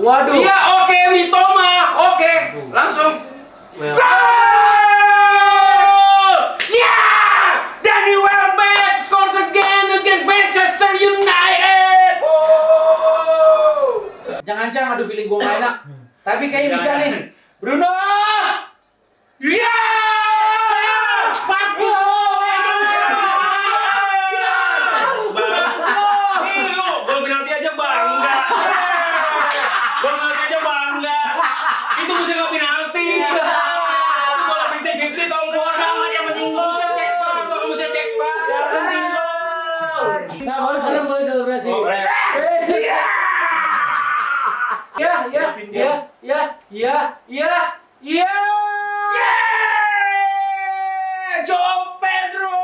Waduh. Iya, oke, Mitoma. Oke. Langsung. Goal! Yeah! Danny Welbeck scores again against Manchester United. Jangan adu feeling gua gak enak. Tapi kayaknya bisa nih. Bruno! Iya! Bagus! Gol penalti aja bangga. Gol penalti aja bangga. Itu mesti nggak penalti. Itu bola 50-50 tau nggak? Yang penting gol. Bisa cek VAR. Kamu bisa cek VAR. Yang penting gol. Nah, baru selebrasi. Ya. Joao Pedro.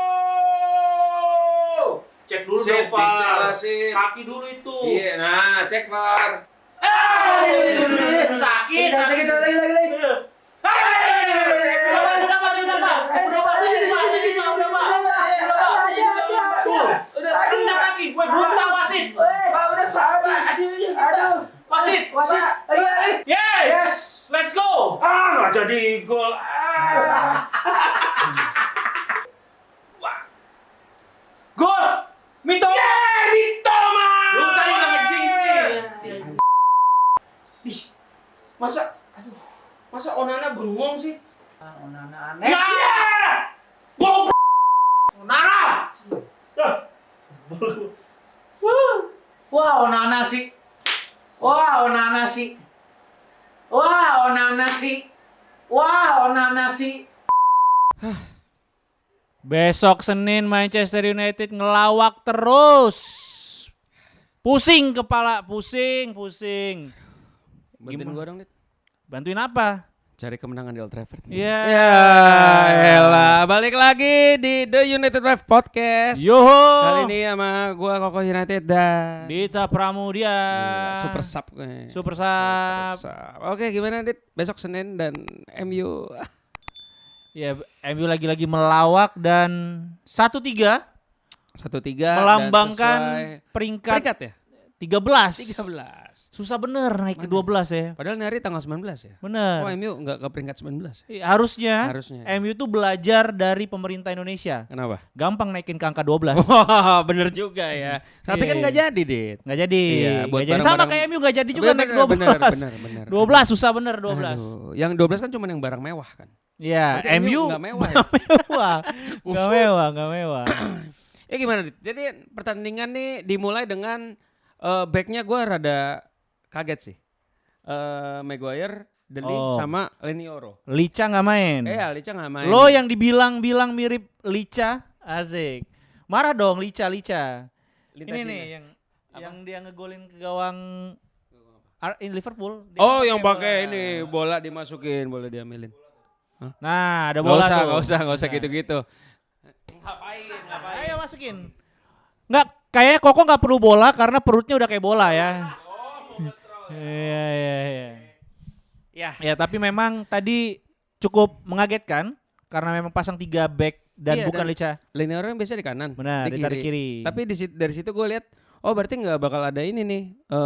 Cek dulu dong VAR. Kaki dulu itu. Iya, nah cek VAR. Sakit. Lagi. Yes. Let's go. Nggak jadi gol. Gol. Mitoma. Mitoma. Lu tadi nggak ngejing sih. Masa Onana bengong sih? Onana aneh. Ya! Gol. Onana. Wah, Onana sih. Besok Senin Manchester United ngelawak terus. Pusing kepala, pusing. Bantuin gua dong, Dit. Bantuin apa? Cari kemenangan di Old Trafford. Ya. Ya, elah. Balik lagi di The United Drive Podcast. Yoho. Kali ini sama gua Koko United dan Dita Pramudia. Super Sub gue. Super Sub. Oke, gimana Dit? Besok Senin dan MU. Ya, MU lagi-lagi melawak dan 1-3 1-3 melambangkan dan sesuai peringkat ya? 13. 13. Susah bener naik ke 12 ya. Padahal ini hari tanggal 19 ya. Bener. Oh, MU enggak ke peringkat 19. Harusnya Harusnya. MU tuh belajar dari pemerintah Indonesia. Kenapa? Gampang naikin ke angka 12. Wah, bener juga ya. Tapi Iya, kan nggak jadi, Dit. Nggak jadi. Iya, buat Nggak jadi. Sama barang-barang- kayak MU nggak jadi juga naik 12. Bener. 12 susah bener 12. Aduh, yang 12 kan cuma yang barang mewah kan. Iya, Berarti MU nggak mewah ya? Nggak mewah. Ya gimana, Dit? Jadi pertandingan nih dimulai dengan backnya gue rada kaget sih. Maguire, De Ligt, sama Lenioro. Lica nggak main. Lica nggak main. Lo yang dibilang mirip Lica, asik. Marah dong Lica. Lintas Ini nih yang dia ngegolin ke gawang Liverpool. Dia Oh, yang bola. pakai ini bola dimasukin, bola diambilin. Nah, ada bola tuh. Nggak usah Nah. gitu-gitu. Ayo masukin. Nggak, kayaknya Koko nggak perlu bola karena perutnya udah kayak bola ya. Iya. Ya, tapi memang tadi cukup mengagetkan karena memang pasang 3 back dan Iya, bukan Lica. Lenioro yang biasa di kanan. Benar, ditarik kiri. Tapi dari situ gue lihat, oh berarti nggak bakal ada ini nih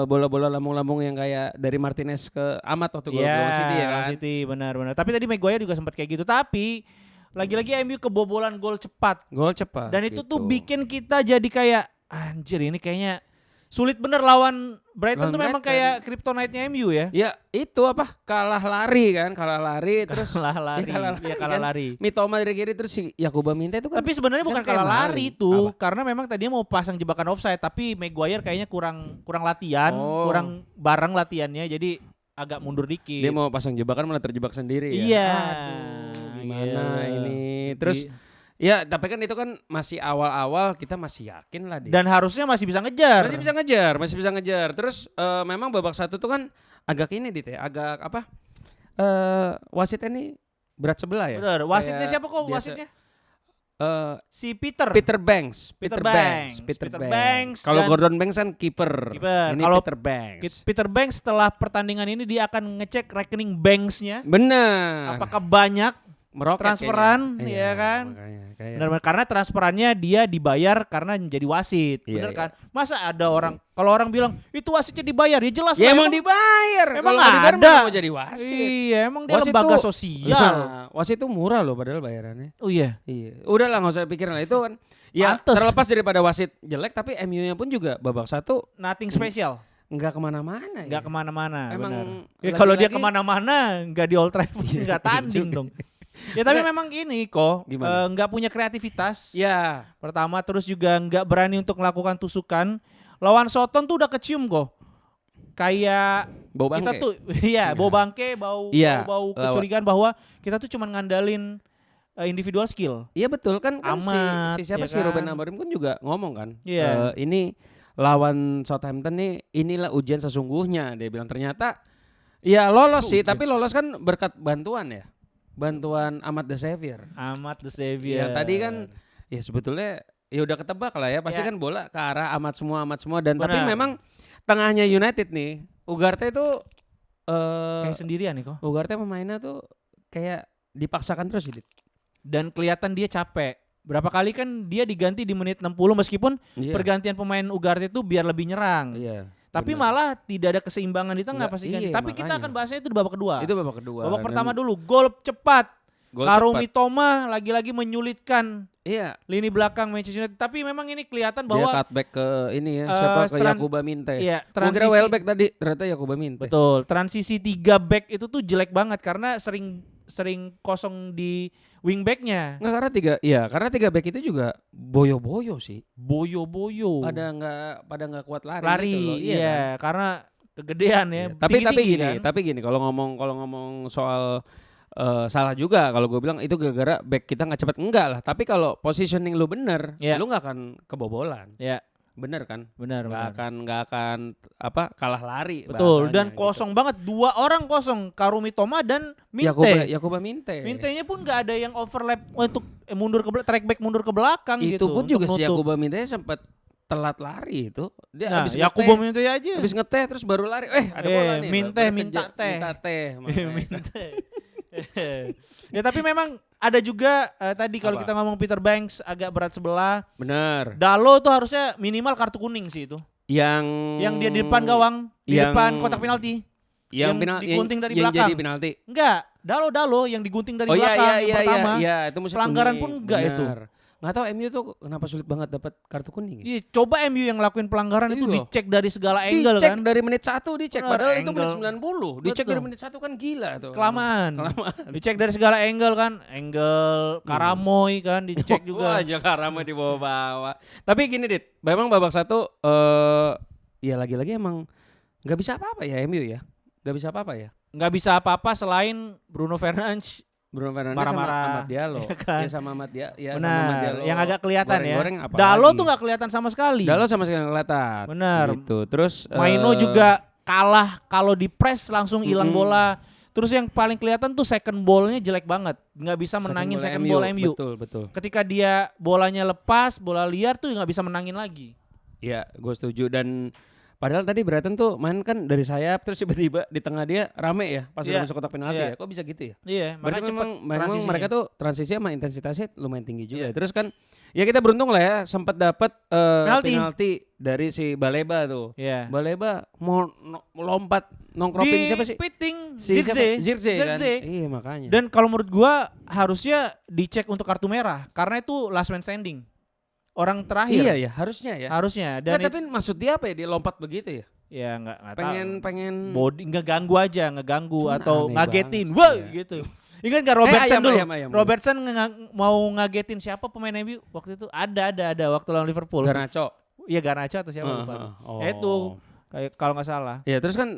bola-bola lambung-lambung yang kayak dari Martinez ke Amat waktu gol lawan City ya kan. City benar. Tapi tadi Maguire juga sempat kayak gitu. Tapi lagi-lagi MU kebobolan gol cepat. Gol cepat. Dan itu gitu. tuh bikin kita jadi kayak anjir ini kayaknya sulit bener lawan Brighton Lawan tuh memang Brighton. kayak kryptonite-nya MU ya. Ya itu apa kalah lari terus Kalah lari. Iya, kalah kan. lari. Mitoma dari kiri terus si Yakuba Minta itu kan. Tapi sebenarnya bukan kayak kalah lari itu, Apa? karena memang tadinya mau pasang jebakan offside, tapi Maguire kayaknya kurang latihan, Oh. kurang bareng latihannya, jadi agak mundur dikit. Dia mau pasang jebakan malah terjebak sendiri ya. Iya. Aduh, gimana Iya. ini? Terus ya tapi kan itu kan masih awal-awal, kita masih yakin lah dia. Dan harusnya masih bisa ngejar. Masih bisa ngejar. Terus memang babak satu tuh kan agak ini Dit ya, agak apa? Wasitnya nih berat sebelah ya. Bener. Wasitnya Kayak siapa kok biasa. wasitnya? Si Peter. Peter Banks. Peter Banks Kalau dan- Gordon Banks kan kiper. Kiper. Ini Kalau Peter Banks. Peter Banks setelah pertandingan ini dia akan ngecek rekening Banks-nya. Benar. Apakah banyak meroket transferan, kayaknya. ya kan? Makanya, kayak Benar, karena transferannya dia dibayar karena menjadi wasit, Iya, bener iya. kan? Masa ada orang, kalau orang bilang itu wasitnya dibayar, ya jelas ya lah, emang dibayar. emang Kalau nggak dibayar ada. mana mau jadi wasit. Iya, emang dia Wasit lembaga tuh- sosial. Nah, wasit itu murah loh padahal bayarannya. Oh iya, Iya, udahlah nggak usah pikirin lah itu kan. Ya Pantes. terlepas daripada wasit jelek, tapi MU-nya pun juga babak 1 nothing special, nggak kemana-mana. nggak ya. kemana-mana. Emang benar. Ya lagi-lagi- kalau dia kemana-mana, nggak di Old Trafford, nggak tanding juga. dong. Ya tapi Nggak. memang ini kok, Gimana? nggak punya kreativitas. Ya, Pertama, terus juga nggak berani untuk melakukan tusukan. Lawan Soton tuh udah kecium kok. Kayak bau kita bangke. tuh, iya, bau bangke, bau Iya, bau lawan- kecurigaan bahwa kita tuh cuman ngandalin individual skill. Iya betul kan Amat, si siapa ya sih Ruben kan? Amorim kan juga ngomong kan. Iya. Ini lawan Southampton nih inilah ujian sesungguhnya dia bilang ternyata ya lolos sih tapi lolos kan berkat bantuan ya. Bantuan Ahmad the Savior. Amat the Savior. Yang tadi kan ya sebetulnya ya udah ketebak lah ya pasti Ya. kan bola ke arah Ahmad semua dan tapi Benar. memang tengahnya United nih Ugarte itu kayak sendirian nih kok. Ugarte pemainnya tuh kayak dipaksakan terus gitu. Dan kelihatan dia capek. Berapa kali kan dia diganti di menit 60 meskipun Iya. pergantian pemain Ugarte itu biar lebih nyerang. Iya. Tapi benar. malah tidak ada keseimbangan di tengah Nggak, pasti ganti. iya, Tapi kita makanya. akan bahasnya itu di babak kedua. Itu babak kedua. Babak Dan pertama dulu gol cepat. gol Karumi cepat. Toma lagi-lagi menyulitkan Iya. lini belakang Manchester United. Tapi memang ini kelihatan Dia bahwa cutback ke ini ya, siapa ke tran- Yakuba Minte. iya, Gua kira transisi- Welbeck tadi, ternyata Yakuba Minte. betul, transisi 3 back itu tuh jelek banget karena sering kosong di wing backnya. Nggak karena tiga back itu juga boyo-boyo sih. Boyo-boyo. Pada nggak kuat lari, Lari, gitu loh. iya, kan? karena kegedean ya. Iya. Tapi tinggi-tinggi gini, kan. tapi gini kalau ngomong soal salah juga kalau gue bilang itu gara-gara back kita nggak cepet enggak lah. Tapi kalau positioning lu bener, Iya. lu nggak akan kebobolan. Ya, Bener kan? benar, benar. Nggak akan apa kalah lari. Betul, bahasanya dan gitu. kosong banget, 2 orang kosong, Karumi Toma dan Minte. Yakuba Minte. Mintenya pun nggak ada yang overlap untuk mundur ke track back mundur ke belakang Itu gitu. pun untuk juga si nutup. Yakuba Minte sempat telat lari itu. Dia Nah, habis Yakuba ngeteh, Minte aja. habis ngeteh terus baru lari. Ada bola nih. Minte, baru minta kejar, teh. Minta teh. makanya. Minte. Ya tapi memang ada juga tadi kalau Apa? kita ngomong Peter Banks agak berat sebelah. Bener. Dalo tuh harusnya minimal kartu kuning sih itu. Yang dia di depan gawang, di yang- depan kotak penalti. yang digunting dari yang belakang. jadi penalti. Enggak, Dalo yang digunting dari Oh iya belakang iya yang pertama. iya itu musim Pelanggaran kuning. pun enggak itu. Bener. Nggak tahu MU tuh kenapa sulit banget dapat kartu kuning. Iya, coba MU yang ngelakuin pelanggaran itu Iya. dicek dari segala angle Dicek kan. dari menit 1 dicek Bener, padahal itu menit angle. 90. Dicek Betul. dari menit 1 kan gila tuh. Kelamaan. Kelamaan. Dicek dari segala angle kan. Angle Karamoy kan dicek juga. Wah, Jakarta di bawah-bawah. Tapi gini Dit, memang babak 1 ya lagi-lagi emang nggak bisa apa-apa ya MU ya. Nggak bisa apa-apa ya. Nggak bisa apa-apa selain Bruno Fernandes. Bruno Fernandes Marah-marah. sama Ahmad Diallo. Ya kan? Ya sama Ahmad Diallo. Ya, sama Ahmad Benar. Diallo. Yang agak kelihatan ya. Goreng-goreng apa Dalo lagi? tuh nggak kelihatan sama sekali. Dalo sama sekali nggak kelihatan. Benar. Gitu. Terus Maino juga kalah kalau di press langsung hilang Mm-mm. bola. Terus yang paling kelihatan tuh second ball-nya jelek banget. Nggak bisa menangin second ball MU. Betul. Ketika dia bolanya lepas, bola liar tuh nggak bisa menangin lagi. Iya, gue setuju dan padahal tadi Brighton tuh main kan dari sayap terus tiba-tiba di tengah dia rame ya pas Iya. udah masuk kotak penalti Iya. ya. Kok bisa gitu ya? Iya, Berarti makanya cepet memang transisinya. mereka tuh transisi sama intensitasnya lumayan tinggi juga. Iya. Terus kan ya kita beruntung lah ya sempat dapat Penalti. penalti dari si Baleba tuh. Iya. Baleba mau lompat nongkropin siapa sih? Piting Si siapa? Zirkzee kan. Zirkzee. Iya makanya. Dan kalau menurut gua harusnya dicek untuk kartu merah karena itu last man standing. Orang terakhir. iya ya, harusnya ya. Harusnya Nggak, dan tapi maksud dia apa ya? Dia lompat begitu ya? ya nggak Pengen body ngeganggu aja, ngeganggu Cuman atau aneh ngagetin. banget Wah, sih, ya. gitu. Ingat enggak Robertson ayam, dulu? ayam. Robertson mau ngagetin siapa pemain MU waktu itu? Ada waktu lawan Liverpool. Garnacho. Iya Garnacho atau siapa lupa. Oh. Itu kayak kalau nggak salah. Ya terus kan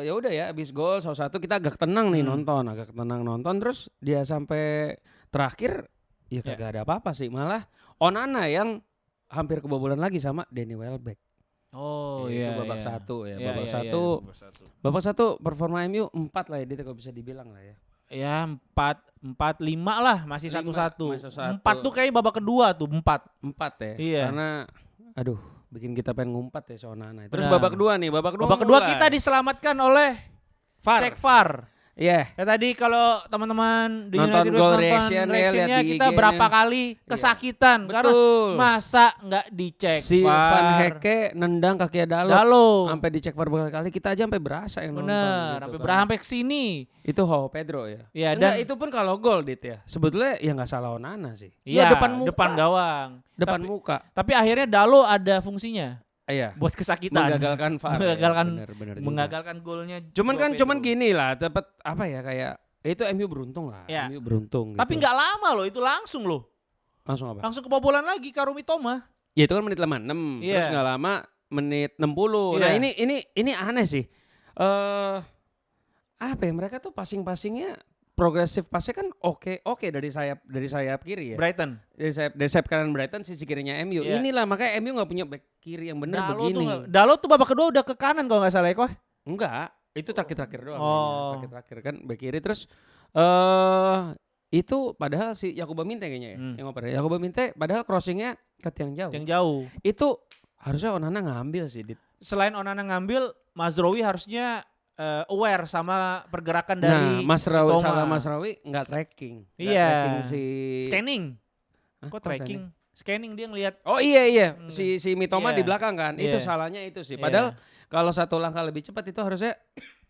ya udah ya abis gol 1-1 kita agak tenang nih agak tenang nonton terus dia sampai terakhir ya kagak ada apa-apa sih malah Onana yang hampir kebobolan lagi sama Danny Welbeck. Oh Itu babak iya. 1 ya. Iya, Babak iya, 1. iya. Babak 1 performa MU 4 lah ya dia kalau bisa dibilang lah ya. Ya 4-5 lah masih 1-1. 1-1. 4 tuh kayak babak kedua tuh 4. 4 ya. Iya. Karena aduh bikin kita pengen ngumpat ya si Onana. Terus Benar. babak kedua nih, babak kedua Babak kedua mulai. kita diselamatkan oleh VAR. cek VAR. Iya. Ya tadi kalau teman-teman di Nonton United Wave goal nonton reaction ya, reactionnya lihat di kita IG-nya. berapa kali kesakitan karena Betul. masa nggak dicek Si VAR. Van Hecke nendang kaki Dalot. Dalo. Sampai dicek VAR berkali-kali, kita aja sampai berasa yang nonton. Bener, gitu sampai kan. berapa sampai kesini. Itu Joao Pedro ya. Ya, Enggak, dan itu pun kalau gol Dit ya. Sebetulnya ya nggak salah Onana sih. iya, Ya, depan muka. depan gawang. Depan tapi, muka. tapi akhirnya Dalo ada fungsinya Iya. buat kesakitan. Menggagalkan VAR. Menggagalkan- ya. Bener juga. Menggagalkan golnya. Cuman Joao kan Pedro. cuman gini lah, dapat apa ya kayak itu MU beruntung lah. Ya. MU beruntung Tapi gitu. nggak lama loh, itu langsung loh. Langsung apa? Langsung kebobolan lagi Karumi Toma. Ya itu kan menit 56. Iya. Terus nggak lama menit 60. Nah, Iya. ini aneh sih. Apa ya, mereka tuh passing-passingnya progresif pasnya kan oke dari sayap kiri ya. Brighton. Dari sayap kanan Brighton, sisi kirinya MU. Iya. Inilah makanya MU nggak punya back kiri yang benar begini. Dalo tuh babak kedua udah ke kanan kalau nggak salah ya, Koh. Enggak, itu terakhir doang. Oh. Terakhir kan back kiri terus itu padahal si Yakuba Minte kayaknya ya yang oper. Yakuba Minte padahal crossingnya ke tiang jauh. Yang jauh. Itu harusnya Onana ngambil sih. Selain Onana ngambil, Mazraoui harusnya aware sama pergerakan dari Masraoui Toma. salah Masraoui nggak tracking. Nggak Iya. tracking si Scanning. Hah, Kok kok tracking? Scanning dia ngelihat. Oh iya si Mitoma Iya. di belakang kan. Itu Iya. salahnya itu sih. Iya. Padahal kalau satu langkah lebih cepat itu harusnya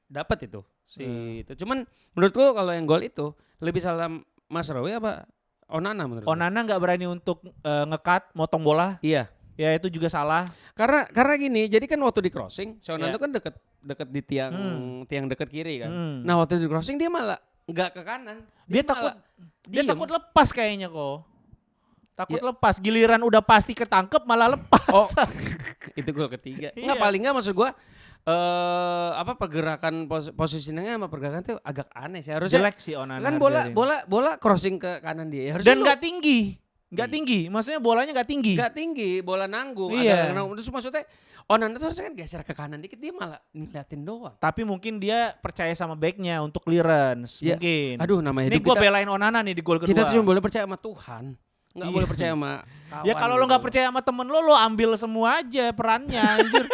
dapat itu. Hmm. Itu. Cuman menurutku kalau yang gol itu lebih salah Masraoui apa Onana menurut lu? Onana nggak berani untuk nge-cut, motong bola. Iya. Ya itu juga salah. Karena gini, jadi kan waktu di crossing, si Onana Iya. itu kan deket di tiang deket kiri kan. Hmm. Nah waktu di crossing dia malah nggak ke kanan. Dia takut diem. takut lepas kayaknya kok. Takut Ya. lepas, giliran udah pasti ketangkep malah lepas. Oh, itu gol ketiga. Iya. Nggak, paling nggak maksud gua pergerakan posisinya sama pergerakan tuh agak aneh sih. Harusnya Jelek sih Onana. kan bola crossing ke kanan dia. Dan Harusnya nggak tinggi. Nggak tinggi, maksudnya bolanya nggak tinggi. nggak tinggi, bola nanggung. Iya. Agak nanggung. Terus maksudnya Onana tuh harusnya kan geser ke kanan dikit, dia malah ngeliatin doang. Tapi mungkin dia percaya sama backnya untuk clearance, Ya, mungkin. Aduh, nama Ini hidup gue kita, belain Onana nih di gol kedua. kita tuh cuma boleh percaya sama Tuhan. Nggak Iya. boleh percaya sama kawan. Ya kalau lo gitu. nggak percaya sama temen lo ambil semua aja perannya, anjir.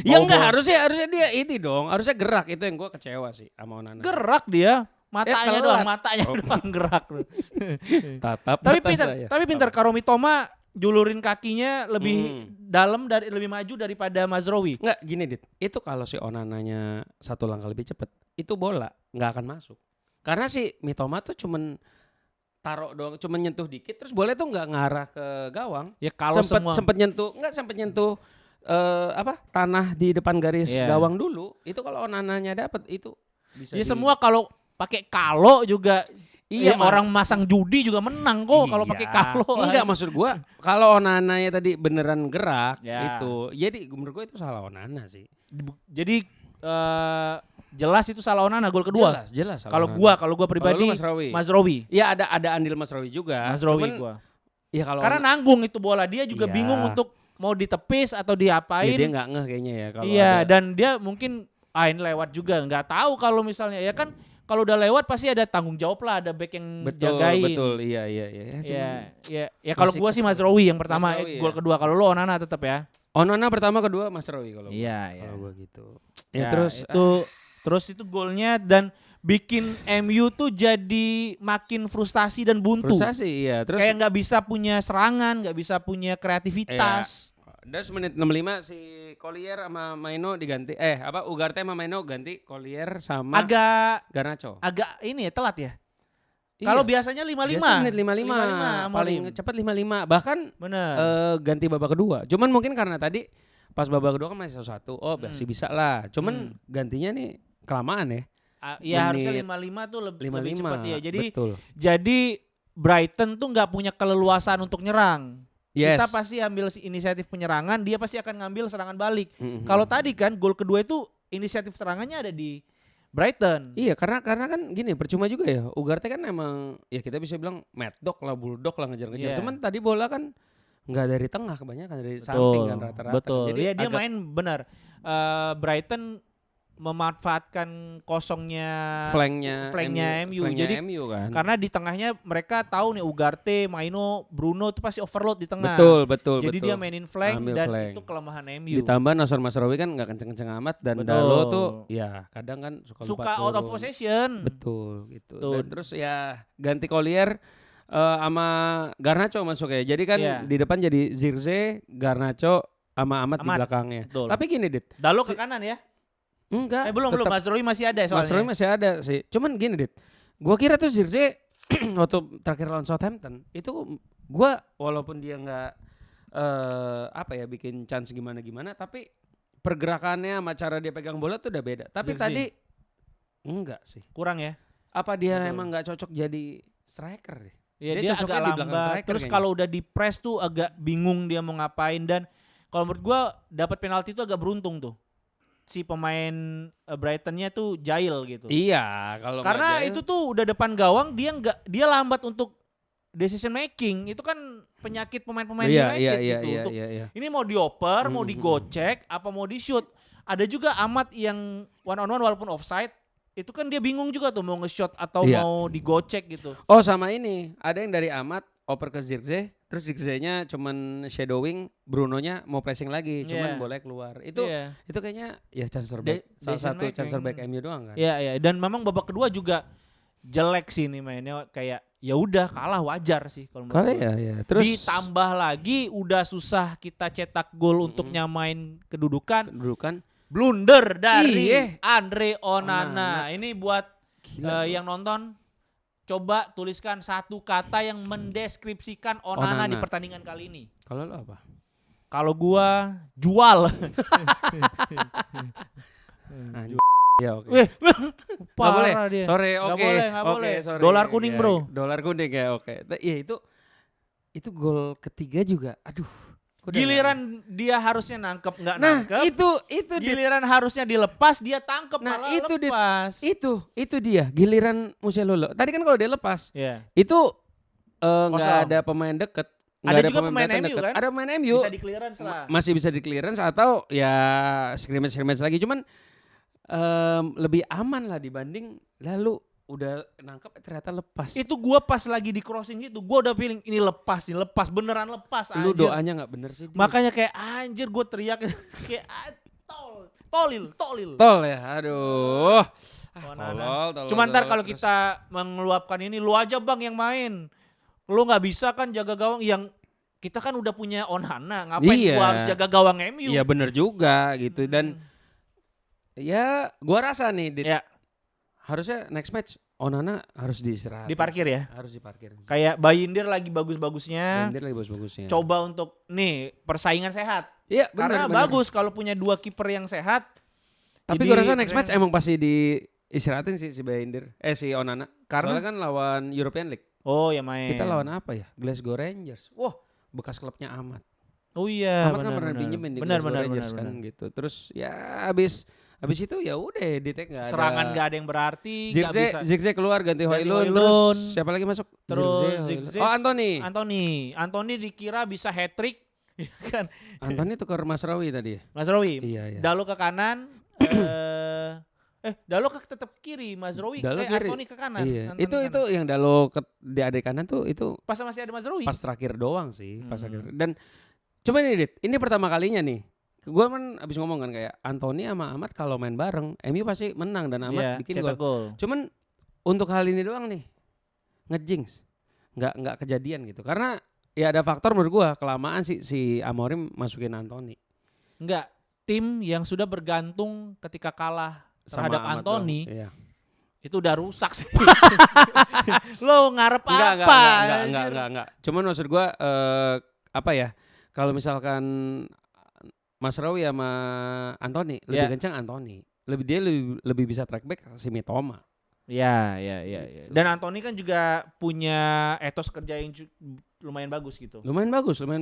Ya enggak, Bobo. harusnya dia ini dong. Harusnya gerak, itu yang gua kecewa sih sama Onana. Gerak dia, matanya telat. doang, matanya Oh. doang gerak tuh. Tatap Tapi mata pintar, saya. tapi pintar Karumi Toma julurin kakinya lebih Hmm. dalam dari lebih maju daripada Mazraoui. Enggak, gini Dit. Itu kalau si Onananya satu langkah lebih cepet, itu bola nggak akan masuk. Karena si Mitoma tuh cuman taruh doang, cuman nyentuh dikit, terus bola tuh nggak ngarah ke gawang. Ya kalau semua sempet nyentuh tanah di depan garis Iya. gawang dulu. Itu kalau Onananya dapet itu bisa. ya semua kalau pakai kalo juga Iya, ya orang masang judi juga menang kok kalau Iya. pakai kalo. Enggak, maksud gua kalau Onananya tadi beneran gerak Ya. itu. Jadi menurut gua itu salah Onana sih. Jadi jelas itu salah Onana gol kedua. Jelas. salah Kalau Onana. gua pribadi Kalau lu Mazraoui. Mazraoui. Ya ada andil Mazraoui juga. Mazraoui Cuman, gua. ya kalau Karena nanggung itu bola, dia juga Iya. bingung untuk mau ditepis atau ya diapain. dia nggak ngeh kayaknya ya kalau Iya, ada. dan dia mungkin ini lewat juga, nggak tahu kalau misalnya ya kan kalau udah lewat pasti ada tanggung jawab lah, ada back yang jagain. Betul. Iya. Ya kalau Masih gua sih kesel. Mazraoui yang pertama, Mazraoui, gol ya. kedua. Kalau lu Onana tetap ya. Onana pertama, kedua Mazraoui kalau gua. Iya, Kalau gua gitu. Ya, Ya, terus itu golnya dan bikin MU tuh jadi makin frustasi dan buntu. frustasi iya. Terus Kayak nggak bisa punya serangan, nggak bisa punya kreativitas. terus menit 65 si Collier sama Maino diganti. Ugarte sama Maino ganti Collier sama Agak Garnacho. ini ya telat ya. Iya. Kalau biasanya 55. Biasa menit 55, 55, paling Amorim. cepat 55. Bahkan Bener. ganti babak kedua. Cuman mungkin karena tadi pas babak kedua kan masih 1-1. Oh, masih bisa lah. Cuman gantinya nih kelamaan ya. Ya harusnya menit 55 tuh lebih 55. cepat ya. Betul. Jadi Brighton tuh nggak punya keleluasan untuk nyerang. Yes. Kita pasti ambil inisiatif penyerangan, dia pasti akan ngambil serangan balik. Mhm. Kalau tadi kan gol kedua itu inisiatif serangannya ada di Brighton. Iya, karena kan gini, percuma juga ya. Ugarte kan emang ya kita bisa bilang mad dog lah, bulldog lah ngejar-ngejar. Iya. Cuman tadi bola kan nggak dari tengah, kebanyakan dari samping kan rata-rata. Betul. Jadi Iya, dia agak- main benar. Brighton memanfaatkan kosongnya flanknya MU. flanknya Jadi MU kan. karena di tengahnya mereka tahu nih Ugarte, Maino, Bruno itu pasti overload di tengah. Betul. Jadi dia mainin flank Ambil dan flank. itu kelemahan MU. Ditambah Nasr Masraoui kan nggak kenceng-kenceng amat dan Betul. Dalo tuh ya kadang kan suka Suka lupa out of turun. possession. Betul gitu. Betul. Dan terus ya ganti Collier sama Garnacho masuk ya. Jadi kan Iya. di depan jadi Zirkzee, Garnacho sama Amat di Amat. belakangnya. Betul. Tapi gini Dit. Dalo ke kanan ya? Enggak. Belum. tetap Mazraoui masih ada soalnya. Masraoui masih ada sih. Cuman gini Dit. Gua kira tuh Zirkzee waktu terakhir lawan Southampton itu gua walaupun dia nggak bikin chance gimana tapi pergerakannya sama cara dia pegang bola tuh udah beda. Tapi Zirkzee. tadi enggak sih. Kurang ya? Apa dia Betul. emang nggak cocok jadi striker deh? Ya, Dia dia cocoknya agak di belakang lambat. striker Terus kayaknya. kalau udah di press tuh agak bingung dia mau ngapain dan kalau menurut gua dapat penalti itu agak beruntung tuh. Si pemain Brightonnya tuh Jail gitu. Iya, kalau nggak Karena Jail- itu tuh udah depan gawang dia lambat untuk decision making. Itu kan penyakit pemain-pemain United gitu. Untuk iya. ini mau dioper, mau Mhm. digocek, apa mau di shoot. Ada juga Amat yang one on one walaupun offside. Itu kan dia bingung juga tuh mau nge-shot atau Iya. mau digocek gitu. Oh sama ini, ada yang dari Amat oper ke Zirkzee, terus Zirkzee-nya cuman shadowing, Bruno-nya mau pressing lagi, cuman Iya. boleh keluar. Itu Iya. itu kayaknya ya chance terbaik, salah decision satu chance making. terbaik MU doang kan. Iya, iya. Dan memang babak kedua juga jelek sih nih mainnya, kayak ya udah kalah wajar sih kalau menurut Kali gua. ya. Terus Ditambah lagi udah susah kita cetak gol untuk nyamain kedudukan. dulu kan Blunder dari Iya. Andre Onana. Onana. Ini buat Gila, yang nonton coba tuliskan satu kata yang mendeskripsikan Onana di Onana. pertandingan kali ini. kalau lo apa? Kalau gua jual. Anjing. Ya oke. Weh, Nggak boleh. parah dia. Sorry, Nggak oke. boleh, nggak Oke, boleh. sorry. Dolar kuning, Ya, bro. Dolar kuning ya, oke. Iya itu gol ketiga juga. Aduh. kok udah Giliran dia harusnya nangkep nggak Nah, nangkep. itu Dit. Giliran harusnya dilepas dia tangkep Nah, malah itu, Dit. lepas. Itu dia giliran Musiala. Tadi kan kalau dia lepas, Iya. itu nggak Kosong. ada pemain deket. Ada Nggak juga pemain Brighton MU deket. kan? Ada pemain MU. Bisa di clearance lah. Masih bisa di clearance atau ya scrimmage lagi. Cuman lebih aman lah dibanding lalu udah nangkep ternyata lepas. Itu gua pas lagi di crossing itu gua udah feeling ini lepas beneran lepas Lu anjir. doanya nggak bener sih. Dit. Makanya kayak anjir gua teriak kayak tolil. Tol ya, aduh. Onana. Tolol, Cuman ntar kalau terus. kita mengeluapkan ini lu aja bang yang main. Lu nggak bisa kan jaga gawang yang kita kan udah punya Onana, ngapain Iya. gua harus jaga gawang MU? Iya bener juga gitu dan ya gua rasa nih Dit, Ya, harusnya next match Onana harus diistirahat. diparkir ya. Harus diparkir. Kayak Bayindir lagi bagus-bagusnya. Dia lagi bagus-bagusnya. Coba untuk nih persaingan sehat. Iya Karena benar. bagus kalau punya dua kiper yang sehat. Tapi Jadi gue rasa next keren. match emang pasti diistirahatin sih si Bayindir. Si Onana. Karena? Soalnya kan lawan European League. Oh ya main. Kita lawan apa ya? Glasgow Rangers. Wah, bekas klubnya Amat. Oh iya. Amat kan pernah pinjemin di benar, Glasgow benar, Rangers benar, kan benar. gitu. Terus ya abis itu ya udah Ditek nggak ada. Serangan nggak ada yang berarti. Nggak bisa. Zirkzee keluar ganti Ganti Højlund. Højlund. Terus siapa lagi masuk? Terus Højlund. Zirkzee. Oh Anthony. Anthony dikira bisa hat trick. kan. Anthony tukar Masraoui tadi ya? Mazraoui. Iya. Dalo ke kanan. Dalo tetap kiri. Mazraoui. Dalo kiri. Anthony ke kanan. Iya. Anthony Itu kanan. yang Dalo di adik kanan tuh itu Pas masih ada Mazraoui. pas terakhir doang sih, pas Hmm. terakhir. Dan coba nih Dit, ini pertama kalinya nih. Gua kan abis ngomong kan kayak Anthony sama Amat kalau main bareng, MU pasti menang dan Amat Iya, bikin cetak gol. gol. Cuman untuk hal ini doang nih ngejinx. Nggak kejadian gitu. Karena ya ada faktor menurut gua kelamaan sih si Amorim masukin Anthony Enggak. Tim yang sudah bergantung ketika kalah sama terhadap Amat Anthony doang. Iya. itu udah rusak sih. Lo ngarep apa? Enggak. Cuman maksud gua apa ya? Kalau misalkan Masraoui sama Anthony lebih Ya. kencang Anthony. Dia lebih bisa track back si Mitoma. Ya. Gitu. Dan Anthony kan juga punya etos kerja yang lumayan bagus gitu. Lumayan bagus. Untuk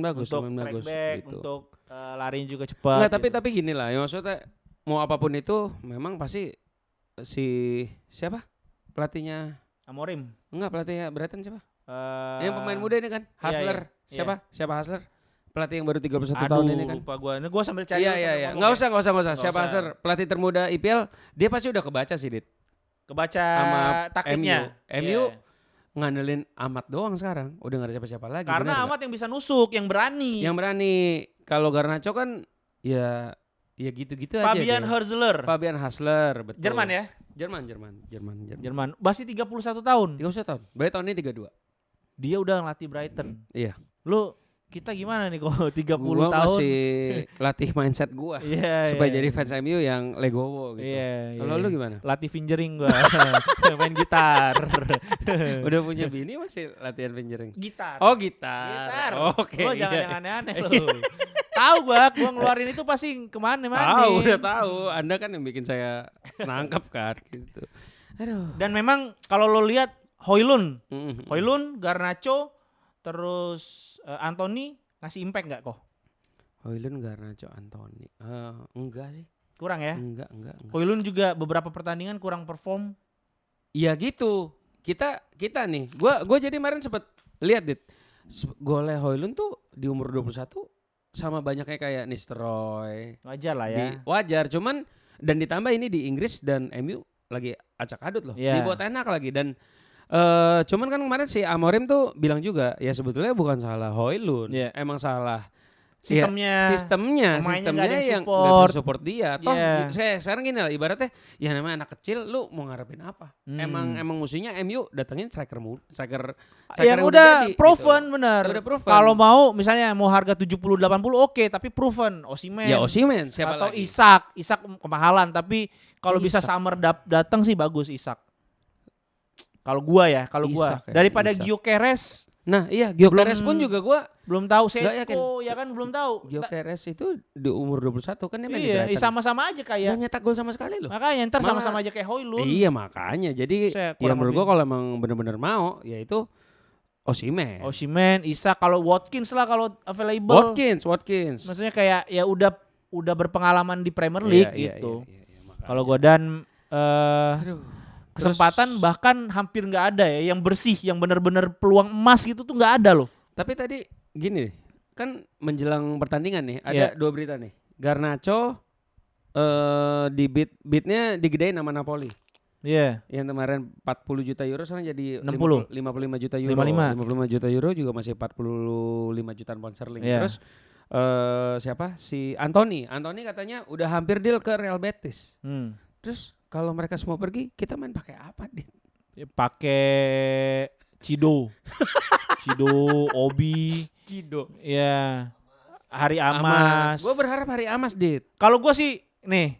track back, gitu. untuk larinya juga cepat. Enggak, gitu. tapi gini lah, ya maksudnya mau apapun itu memang pasti si siapa? Pelatihnya Amorim. enggak pelatihnya Brighton siapa? Eh, Yang pemain muda ini kan, Hustler. iya. Siapa Hustler? pelatih yang baru 31 Aduh, tahun ini kan. lupa gue. Ini gue sambil cari. Iya lu iya sambil iya. ngomong Enggak ya. usah. Nggak Siapa usah. Asar pelatih termuda IPL, dia pasti udah kebaca sih, Dit. Kebaca Sama taktiknya. MU Iya. ngandelin Amat doang sekarang. Udah gak ada siapa-siapa lagi. Karena bener Amat yang bisa nusuk, yang berani. nggak? Yang berani. Kalau Garnacho kan ya gitu-gitu aja. Fabian dia. Hürzeler. Fabian Hasler, betul. Jerman ya? Jerman. Masih 31 tahun. 31 tahun. Berarti tahun ini 32. Dia udah ngelatih Brighton. Iya. Lu kita gimana nih kok 30 Gua tahun? masih latih mindset gua Iya, supaya iya. jadi fans MU yang legowo gitu. Iya, Kalau iya. lu gimana? Latih fingering gua. Main gitar. Udah punya bini masih latihan fingering? Gitar. Oh, gitar. Gitar. Oke. Lo jangan iya. yang aneh-aneh lu. Tahu gua ngeluarin itu pasti kemana-mana. Tahu, udah tahu. Anda kan yang bikin saya nangkep kan gitu. Aduh. Dan memang kalau lo lihat Højlund, Mm. Højlund, Garnacho, terus Anthony ngasih impact nggak kok? Højlund, Garnacho, Anthony. Enggak sih. Kurang ya? Enggak. Højlund juga beberapa pertandingan kurang perform. Iya gitu. Kita nih, gua jadi kemarin sempet lihat Dit. Golnya Højlund tuh di umur 21 sama banyaknya kayak Nistelrooy. Wajar lah ya. Wajar, cuman dan ditambah ini di Inggris dan MU lagi acak adut loh. Iya. Dibuat enak lagi dan cuman kan kemarin si Amorim tuh bilang juga ya sebetulnya bukan salah Højlund, Iya. emang salah Sistemnya. sistemnya pemainnya nggak ada yang yang support. nggak bisa support dia. Toh Iya. sekarang gini lah ibaratnya ya namanya anak kecil lu mau ngarepin apa? Emang musuhnya MU datengin striker Yang udah proven bener. Udah proven. Kalau mau misalnya mau harga 70-80 oke, tapi proven. Osimhen. Ya Osimhen siapa atau lagi? Isak kemahalan, tapi kalau bisa Isak. Summer datang sih bagus Isak. Kalau gua Isak ya, daripada Isak. Gyökeres Nah iya Gyökeres Belum- pun juga gua belum tahu Nggak yakin. Sesko ya kan belum tahu. Gyökeres itu di umur 21 kan dia main di Iya, Brighton. sama-sama aja Nggak kayak. nyetak gol sama sekali loh. Makanya ntar Malah- sama-sama aja kayak Højlund. Iya makanya jadi Saya ya kurang menurut lebih. gua kalau emang bener-bener mau ya itu Osimhen. Osimhen, Isak, kalau Watkins lah kalau available. Watkins. Maksudnya kayak ya udah berpengalaman di Premier League Iya, gitu. iya, makanya. Kalau gua dan Aduh. kesempatan bahkan hampir nggak ada ya yang bersih, yang benar-benar peluang emas gitu tuh nggak ada loh. Tapi tadi gini kan menjelang pertandingan nih ada Iya. dua berita nih. Garnacho di beatnya digedein sama Napoli. Iya. Yang kemarin 40 juta euro sekarang jadi 60. 55 juta euro. 55. Juta euro juga masih 45 jutaan pound sterling. Iya. Terus siapa? Si Anthony katanya udah hampir deal ke Real Betis. Terus kalau mereka semua pergi, kita main pakai apa, Dit? Ya, pakai Cido, Obi, Cido. ya Hari Amas. Gue berharap Hari Amas, Dit. Kalau gue sih nih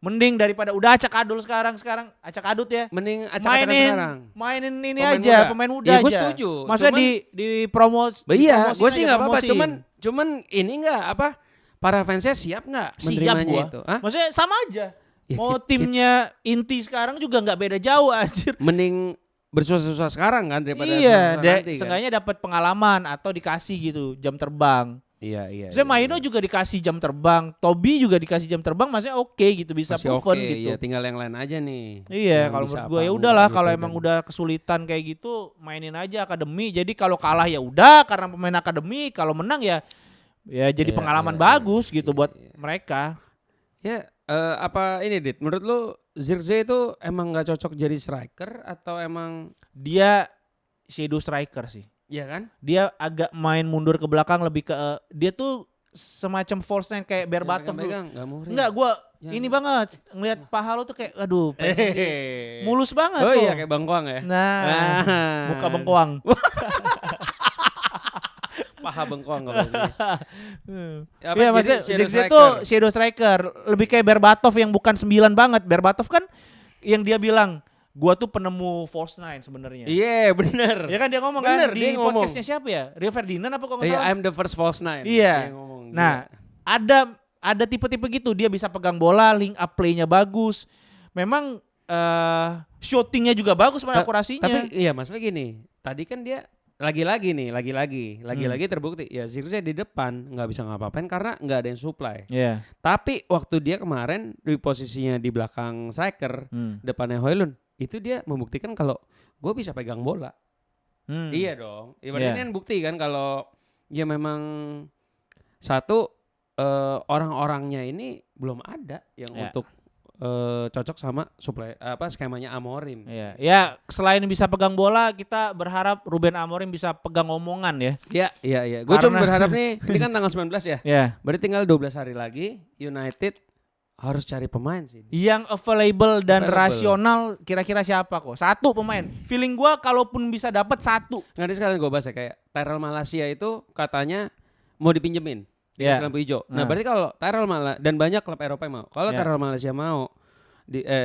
mending daripada udah acak adul sekarang acak adut ya. Mending acak-acakan sekarang. Mainin ini Pemain aja, muda. pemain muda Iya, aja. gua setuju. Maksudnya Cuman- di promos. Iya, dipromosin gue sih aja, nggak apa-apa. promosin. Cuman ini nggak apa? Para fansnya siap nggak Siap menerimanya gua. itu? Hah? Maksudnya sama aja. Ya, Mau kit- timnya inti sekarang juga nggak beda jauh anjir. Mending bersusah-susah sekarang kan daripada Iya, susah nanti kan? seenggaknya dapat pengalaman atau dikasih gitu jam terbang. Iya. Saya Maino juga dikasih jam terbang, Tobi juga dikasih jam terbang, maksudnya oke gitu bisa masih proven oke, gitu. Iya, tinggal yang lain aja nih. Iya, Yang kalau bisa menurut gue ya apa udahlah gitu kalau dan- emang udah kesulitan kayak gitu mainin aja akademi. Jadi kalau kalah ya udah karena pemain akademi, kalau menang ya jadi Iya, pengalaman iya, bagus iya, gitu iya, buat iya. mereka. Ya, apa ini Dit? Menurut lu Zirkzee itu emang nggak cocok jadi striker atau emang Dia shadow striker sih. iya kan? Dia agak main mundur ke belakang lebih ke dia tuh semacam false nine kayak Berbatov dulu. Pegang nggak murid. Enggak, gua Yang- ini banget ngelihat paha lu tuh kayak aduh pengen mulus banget Oh tuh. iya kayak bangkuang ya. Nah, Ah. muka bengkoang. Paha bengkoang kalau gitu. Apa, Iya, jadi maksudnya shadow Zirkzee striker. tuh shadow striker, lebih kayak Berbatov yang bukan 9 banget. Berbatov kan yang dia bilang, gua tuh penemu false nine sebenarnya. Iya, bener. Ya kan dia ngomong Bener, kan dia di ngomong. podcastnya siapa ya? Rio Ferdinand apa kok nggak Iya, salah? I'm the first false nine. Iya. Dia ngomong, Nah, gila. ada tipe-tipe gitu, dia bisa pegang bola, link up play-nya bagus. Memang shooting-nya juga bagus, Ta- akurasinya. Tapi iya masalah gini, tadi kan dia lagi-lagi terbukti ya Zirkzee di depan nggak bisa ngapa-ngapain karena nggak ada yang supply. Iya. Tapi waktu dia kemarin di posisinya di belakang striker depannya Højlund itu dia membuktikan kalau gue bisa pegang bola. Iya dong. Ibaratnya Iya. kan bukti kan kalau ya memang Satu orang-orangnya ini belum ada yang Ya. untuk cocok sama skemanya Amorim. Iya. Ya selain bisa pegang bola, kita berharap Ruben Amorim bisa pegang omongan ya. Iya. Gue cuma Karena- berharap nih, ini kan tanggal 19 ya. Ya. Berarti tinggal 12 hari lagi United harus cari pemain sih. Yang available dan Available. rasional kira-kira siapa kok? Satu pemain. Feeling gua kalaupun bisa dapat satu. Nggak, sekalian gue bahas ya, kayak Tyrell Malacia itu katanya mau dipinjemin. Ya. Di lampu hijau. Nah, Nah. berarti kalau Tyrell dan banyak klub Eropa yang mau. Kalau Ya. Tyrell Malaysia mau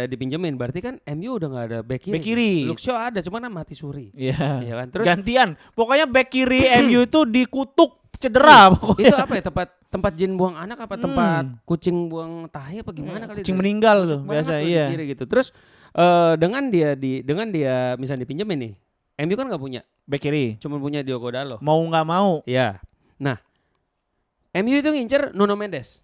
dipinjemin, berarti kan MU udah nggak ada back kiri. Back kiri. Luxio ada, cuma mati suri. Iya. Iya kan? Terus Gantian. Pokoknya back kiri MU itu dikutuk cedera pokoknya. itu apa ya, tempat jin buang anak apa tempat kucing buang tahi apa gimana kali? Kucing itu? meninggal tuh Banget biasa tuh di iya. kiri gitu. Terus dengan dia misalnya dipinjemin nih, MU kan nggak punya, Back kiri. cuma punya Diogo Dalot. Mau nggak mau. Iya. Nah, MU itu ngincer Nuno Mendes.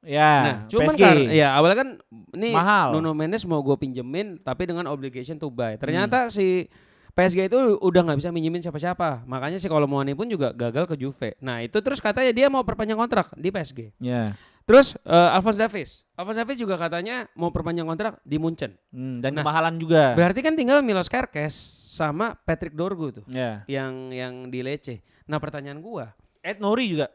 Ya. Nah, cuman PSG. kan ya awalnya kan nih Mahal. Nuno Mendes mau gue pinjemin tapi dengan obligation to buy. Ternyata si PSG itu udah nggak bisa minjemin siapa-siapa. Makanya si Kolomuani pun juga gagal ke Juve. Nah, itu terus katanya dia mau perpanjang kontrak di PSG. Ya. Terus Alphonse Davies juga katanya mau perpanjang kontrak di Munchen. Dan Nah, kemahalan juga. Berarti kan tinggal Milos Kerkez sama Patrick Dorgu tuh Ya. yang di Lecce. Nah, pertanyaan gua, Ed Nori juga.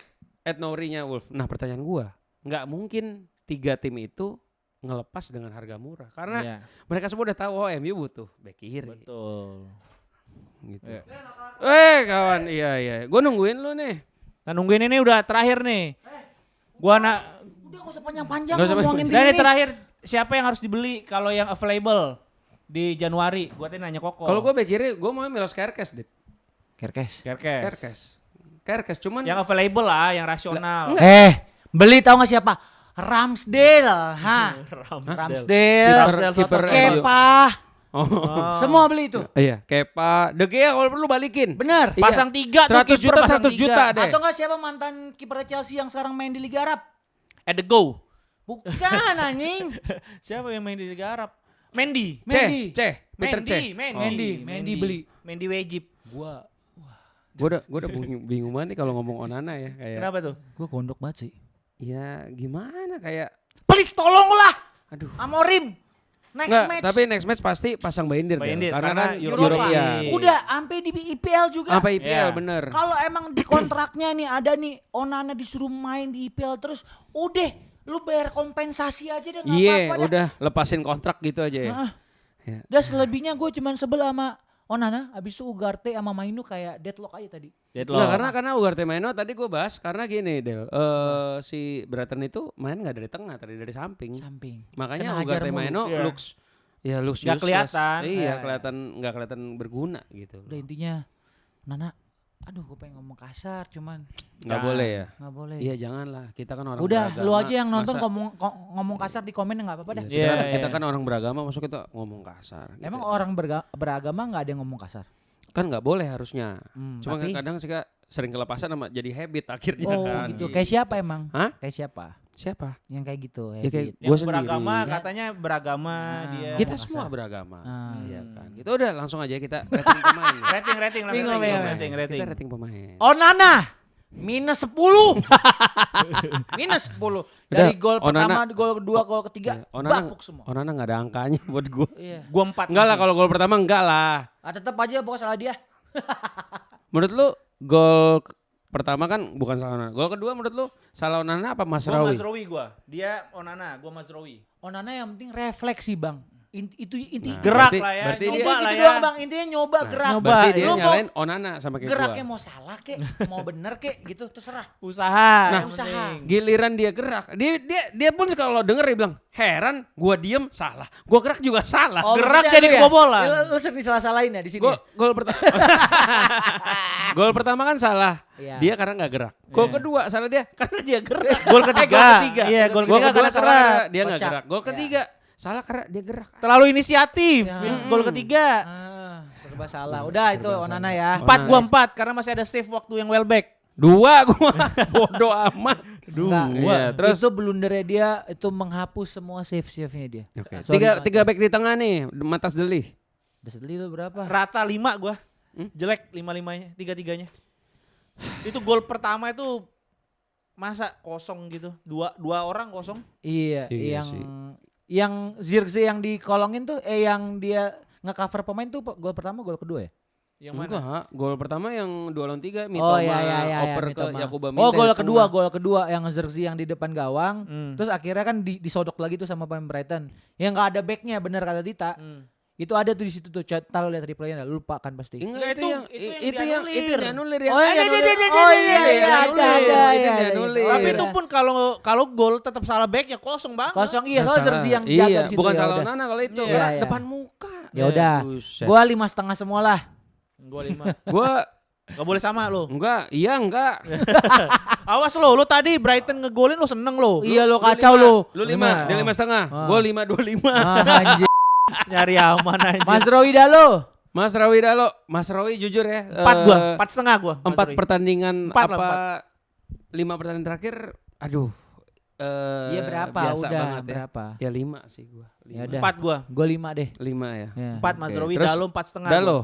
Ed Nouri-nya Wolf. Nah, pertanyaan gua, nggak mungkin 3 tim itu ngelepas dengan harga murah karena Iya. mereka semua udah tahu MU butuh back kiri Betul. gitu. Iya. Kawan, iya. Gue nungguin lu nih. Nah, nungguin ini udah terakhir nih. Gua Udah gak usah panjang-panjang Nggak usah ngomongin Dan tim ini ini. terakhir siapa yang harus dibeli kalau yang available di Januari? Gua tadi nanya Koko. Kalau gue back kiri, gue mau Milos Kerkez deh. Kerkes. Kerkes cuman Yang available lah, yang rasional. Beli tahu gak siapa? Ramsdale, Ramsdale, kiper Kepa, Oh. semua beli itu. Iya, Kepa, De Gea kalau perlu balikin. Bener. Iya. Pasang 3 tuh 100 kiper, juta, pasang 100 juta tiga. deh. Atau enggak siapa mantan kiper Chelsea yang sekarang main di Liga Arab? At the go. Bukan anjing. Siapa yang main di Liga Arab? Mendy. Peter C. Mendy beli. Mendy wajib. Gue udah bingung banget nih kalau ngomong Onana ya kayak. Kenapa tuh? Gue gondok banget sih. Ya gimana kayak. Please tolonglah. Aduh. Amorim. Next Nggak, match. tapi next match pasti pasang Baindir. Baindir, Karena karena kan Europa. European. Iya. Udah sampai di IPL juga. Apa IPL Iya. bener. Kalau emang di kontraknya nih ada nih Onana disuruh main di IPL terus udah lu bayar kompensasi aja deh nggak Iya, apa-apa dah. udah lepasin kontrak gitu aja ya. Heeh. Ya. Dah selebihnya gue cuman sebel sama Onana, abis itu Ugarte sama Mainu kayak deadlock aja tadi. Nggak, karena Ugarte Maino tadi gue bahas karena gini Del, si Brighton itu main nggak dari tengah, tadi dari samping. Samping. Makanya Kena hajar Ugarte mulu. Maino Iya. looks Nggak useless. kelihatan. Iya, Ya. nggak kelihatan berguna gitu. Udah intinya Nana, aduh gue pengen ngomong kasar cuman Nggak boleh ya. nggak boleh. Iya janganlah, kita kan orang Udah, beragama. lu aja yang nonton Masa- ngomong kasar di komen nggak apa-apa dah. Iya, kita, Iya, kita iya. kan orang beragama, maksud kita ngomong kasar. Gitu. Emang orang beragama nggak ada yang ngomong kasar? Kan nggak boleh harusnya. Cuma tapi- kadang sih sering kelepasan sama jadi habit akhirnya Oh kan. gitu. Kayak siapa emang? Hah? Kayak siapa? Siapa? Yang kayak gitu. Ya kayak habit. gue Yang sendiri. beragama Ya. katanya beragama Nah, dia. Kita ngomong semua kasar. beragama. Ah. Iya kan. Gitu udah langsung aja kita rating pemain. nih. Rating langsung Bingung, rating. Kita rating pemain. Onana minus 10. minus 10. Dari Udah, gol Onana- pertama, gol kedua, gol ketiga, Iya, Onana- bapuk semua. Onana nggak ada angkanya buat gue. Iya. Gua 4. Enggak lah, kalau gol pertama enggak lah. Tetap aja pokoknya salah dia. Menurut lu gol pertama kan bukan salah Onana. Gol kedua menurut lu salah Onana apa Gua Masraoui? Mazraoui gua. Dia Onana, gua Mazraoui. Onana yang penting refleksi bang. Itu inti Nah, Gerak berarti- lah ya, berarti Inti dia- nyoba gitu lah ya. doang bang. Intinya nyoba gerak. nyoba. Berarti dia Lu mau nyalain Onana sama kayak geraknya gua. mau salah kek, mau bener kek gitu terserah. Usaha. Nah, yang usaha. penting. Giliran dia gerak, dia pun kalau denger dia bilang, "Heran, gua diem salah. Gua gerak juga salah." Gerak maksudnya jadi lu ya? kebobolan. Lu sering salah-salahin ya di sini. Gol pertama. Gol pertama kan salah. Iya. Dia karena nggak gerak. Gol Iya. kedua salah dia karena dia gerak. Gol ketiga. Gol ketiga. Iya, gol Gol ketiga kedua karena salah gerak. dia nggak Kocak. gerak. Gol Iya. ketiga salah karena dia gerak. Terlalu inisiatif. Ya. Gol ketiga. Serba salah. Udah itu Onana ya. 4 gua Onana. 4 karena masih ada save waktu yang well back. 2 gua. Bodoh amat. Enggak. Iya, terus Itu blundernya dia itu menghapus semua save-nya dia. Oke. Sorry, Tiga back di tengah nih, Matas Deli. Desli lu berapa? Rata 5 gua. Jelek 5-5-nya, 3-3-nya. Itu gol pertama itu masa kosong gitu. Dua orang kosong. Iya, Iya yang sih. Zirkzee yang dikolongin tuh yang dia nge-cover pemain tuh gol pertama, gol kedua ya? Yang mana? Enggak, gol pertama yang 2 lawan 3 Oh iya oper ke Mitoma. Yakuba Oh Minte di tengah. gol kedua yang Zirkzee yang di depan gawang. Terus akhirnya kan disodok lagi tuh sama pemain Brighton. Yang nggak ada backnya, bener kata Dita. Itu ada tuh di situ tuh. Taruh lihat replaynya, lu lupa kan pasti. Enggak, Enggak, itu yang dianulir ya. Oh iya, Itu dianulir. Tapi itu pun kalau gol tetap salah backnya kosong banget. Kosong iya, soalnya Zirkzee yang Iya, jaga di situ. bukan ya salah udah. Onana kalau itu. Iya, Karena iya. depan muka. Ya udah. Buset. Gua 5,5 semua lah. Gua 5. Gua Gak boleh sama lo. enggak, iya enggak. Awas lo tadi Brighton ngegolin lo seneng lo. Iya lo kacau lo. Lu 5, dia 5,5. Gua 5,25. Anjir. Nyari aman aja. Mas Roy Dalo. Mas Rawi Dalo, Mas Rawi jujur ya. 4 gua, 4,5 gua. 4 pertandingan 4 lah, 5 pertandingan terakhir, aduh. Iya berapa biasa udah banget ya. berapa? Ya 5 sih gua. Ya 5. udah. 4 gua. Gua 5 deh. 5 ya. Ya. 4 Mas Oke. Rowi, Terus Dalo 4,5. Dalo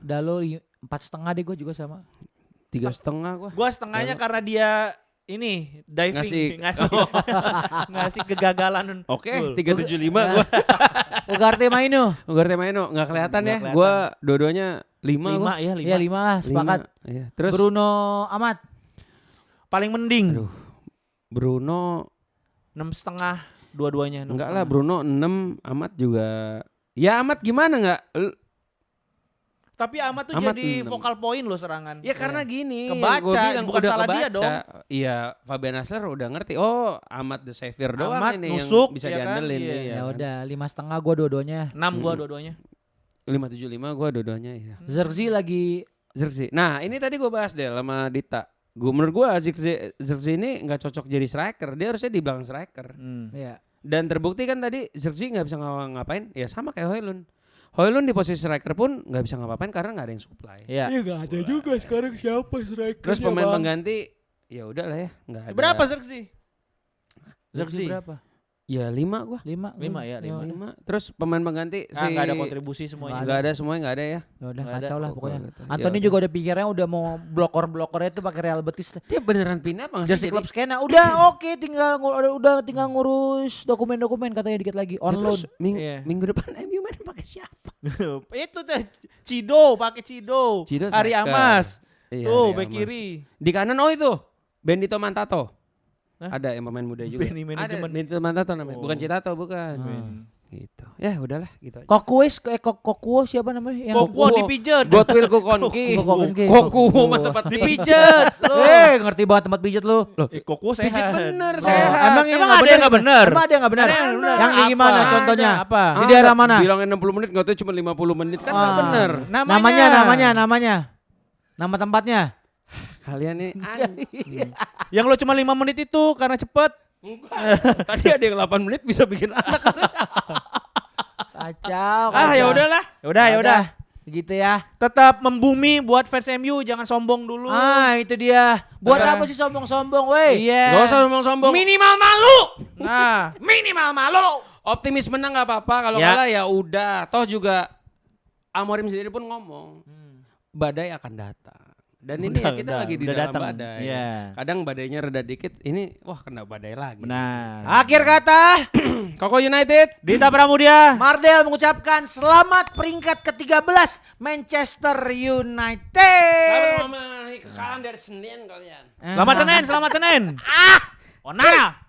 Dalo 4,5 deh gue juga sama. 3,5 gua. Gua setengahnya karena dia ini diving Ngasih. ngasih kegagalan. Oke, Gol. 3,75 gua. Ugarte Maino. Ugarte Maino enggak kelihatan ya. Nggak Gua dua-duanya 5 5 gua. ya 5. Iya 5 lah sepakat. Iya. Terus Bruno Amat. Paling mending. aduh. Bruno 6,5 dua-duanya. enggak lah, Bruno 6, Amat juga. Ya Amat gimana enggak? Tapi Amat tuh Amat jadi 6. vokal poin lo serangan. Ya karena gini, Kebaca, gua bilang bukan udah salah dia kebaca. dong. Iya, Fabian Hasler udah ngerti. Oh, Amat the Savior doang Amat ini nusuk, yang bisa ya kan? diandelin. Iya. Iya, Ya kan? udah 5,5 gue dua-duanya. 6 gua dua-duanya. 5,75 gua dua-duanya ya. Zirkzee lagi Zirkzee. Nah, ini tadi gua bahas deh sama Dita. Menurut gua Zirkzee ini nggak cocok jadi striker. Dia harusnya di belakang striker. ya. Dan terbukti kan tadi Zirkzee nggak bisa ngapain. Ya sama kayak Højlund. Højlund di posisi striker pun nggak bisa ngapain karena nggak ada yang supply. Iya. Enggak ada juga sekarang siapa striker. Terus pemain pengganti ya udahlah ya, nggak ada. Berapa Zirkzee? Zirkzee berapa? Ya 5 gua. 5 ya, 5. 5. Terus pemain pengganti Ah, nggak ada kontribusi semuanya. Nggak ada, semuanya nggak ada ya. Ya udah Nggak ada. kacau lah Kok pokoknya. gitu. Anthony Ya juga udah pikirnya udah mau blokor-blokornya tuh pakai Real Betis. Dia beneran pindah apa nggak sih? Jersey klub skena udah oke udah tinggal ngurus dokumen-dokumen katanya dikit lagi Ya, on terus loan. Iya. minggu depan MU main pakai siapa? Itu teh Cido, pakai Cido. Cido Ari striker. Amas. Iya, Tuh, Ari bek Amas. kiri. Di kanan itu Benito Mantato. Hah? Ada yang pemain muda juga. Benny Ada manajemen. Benito Mantato namanya. Oh. Bukan Citato, bukan. Gitu. Ya udahlah gitu aja. Kokuo siapa namanya? Yang Kokuo dipijet. Godwill Kukonki. Kokonki. Koku mah tempat Dipijet. Ngerti banget tempat pijat lu. Kokuo sehat. Pijit bener Oh, sehat. emang Emang ada yang nggak bener? Emang ada yang nggak bener? Ada yang bener. Yang kayak gimana Apa? contohnya? Ada, apa? Di daerah mana? Bilangin 60 menit nggak tahu cuma 50 menit kan nggak Ah. bener. Namanya. Nama tempatnya. Kalian nih Yang lo cuma 5 menit itu karena cepet. tadi ada yang 8 menit bisa bikin anak. Kacau. Ya udahlah. Ya udah. Gitu ya. Tetap membumi buat fans MU, jangan sombong dulu. Ah, itu dia. Buat Udah. apa sih sombong-sombong, weh? Iya. Gak usah sombong-sombong. Minimal malu. Nah, Minimal malu. Optimis menang nggak apa-apa. Kalau Ya. kalah ya udah. Toh juga Amorim sendiri pun ngomong badai akan datang. Dan ini ya kita lagi di udah dalam datang. badai. Iya. Kadang badainya reda dikit. Ini wah kena badai lagi. benar. Akhir kata, Koko United. Dita Pramudia. Mardel mengucapkan selamat peringkat ke-13 Manchester United. Kekalahan dari Senin kalian. Selamat Senin. Onana.